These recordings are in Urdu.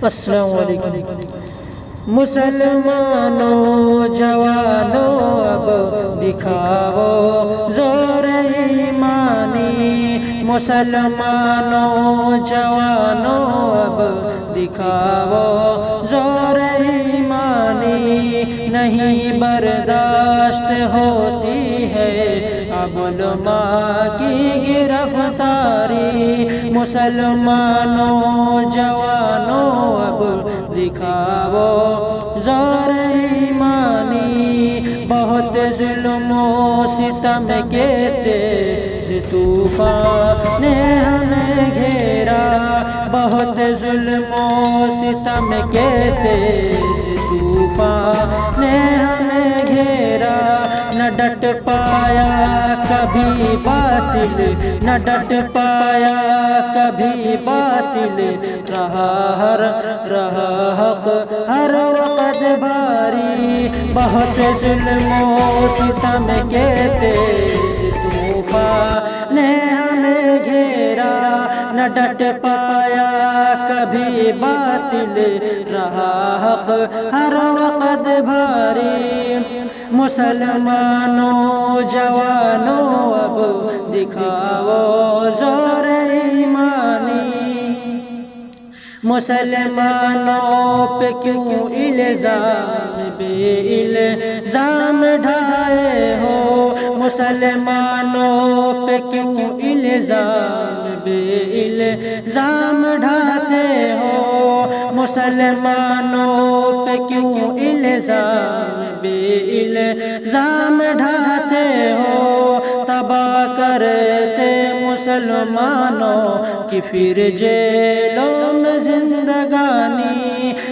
السلام علیکم۔ مسلمانوں جوانوں اب دکھاؤ زور ایمانی، مسلمانوں جوانوں اب دکھاؤ زور ایمانی، نہیں برداشت ہوتی ہے اب علماء کی گرفتاری، مسلمانوں جوانوں اب دکھاؤ زور ایمانی، بہت ظلم و ستم کے تیز طوفان نے ہمیں گھیرا، بہت ظلم و ستم کے تیز طوفان نے ہمیں گھیرا، نہ ڈٹ پایا کبھی باطل، نہ ڈٹ پایا کبھی باطل، رہا حق ہر وقت بھاری، بہت ظلم و ستم کے تیز طوفان نے ہمیں گھیرا، نہ ڈٹ پایا کبھی باطل، رہا حق ہر وقت بھاری، مسلمانوں جوانوں اب دکھاؤ زور ایمانی، مسلمانوں پہ کیوں الزام بے الزام ڈھائے ہو، مسلمانوں پہ کیوں الزام بے الزام ڈھاتے ہو، مسلمانوں پہ کیوں الزام بے الزام ڈھاتے ہو، تباہ کرتے مسلمانوں کی پھر جیلوں میں زندگانی،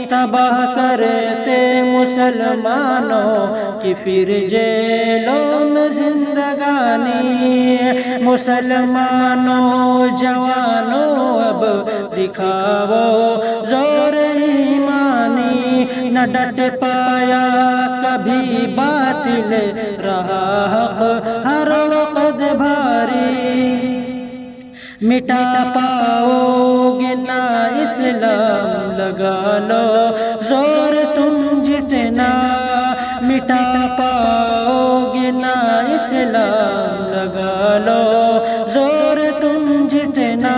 تباہ کرتے مسلمانوں کی پھر جیلوں میں زندگانی، مسلمانوں جوانوں اب دکھاؤ زور ایمانی، نہ ڈٹ پایا کبھی باطل، رہا حق ہر وقت بھاری، مٹا پاؤ گے نہ اسلام لگا لو زور تم جتنا، مٹا پاؤ گے نہ اسلام لگا لو زور تم جتنا،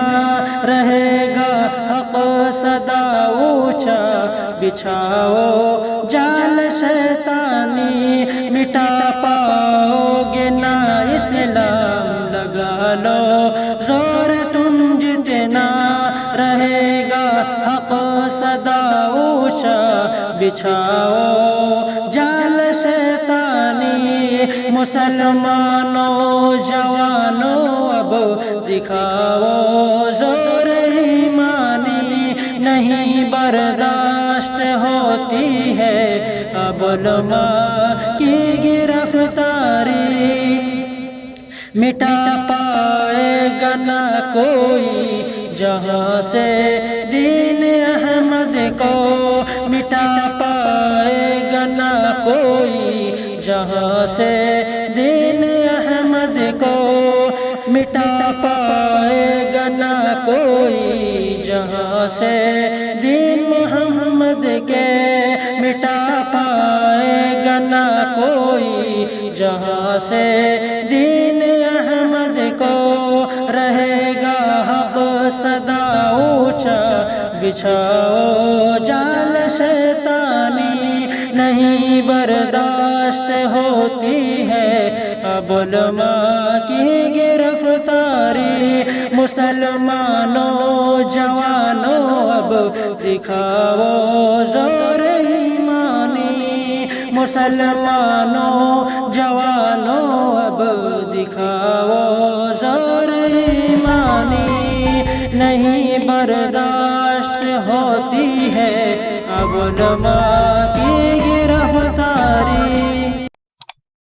رہے گا حق سدا اونچا بچھاؤ جال شیطانی، مٹا پاؤ گے نہ اسلام لگا لو زور تم جتنا، رہے گا حق سدا اونچا بچھاؤ جال شیطانی، مسلمانوں جوانوں اب دکھاؤ زور ایمانی، نہیں برداشت ہوتی ہے اب علماء کی گرفتاری، مٹا پائے گا نہ کوئی جہاں سے دین احمد کو، مٹا پائے گا نہ کوئی جہاں سے دین احمد کو، مٹا پائے گا نہ کوئی جہاں سے دین محمد کے، مٹا پائے گا نہ کوئی جہاں سے دین احمد کو، رہے گا حق سدا اونچا بچھاؤ جال شیطانی، نہیں برداشت ہوتی ہے اب علماء کی گرفتاری، مسلمانوں جوانوں اب دکھاؤ زور ایمانی، مسلمانوں جوانوں اب دکھاؤ زور ایمانی، نہیں برداشت ہوتی ہے اب علماء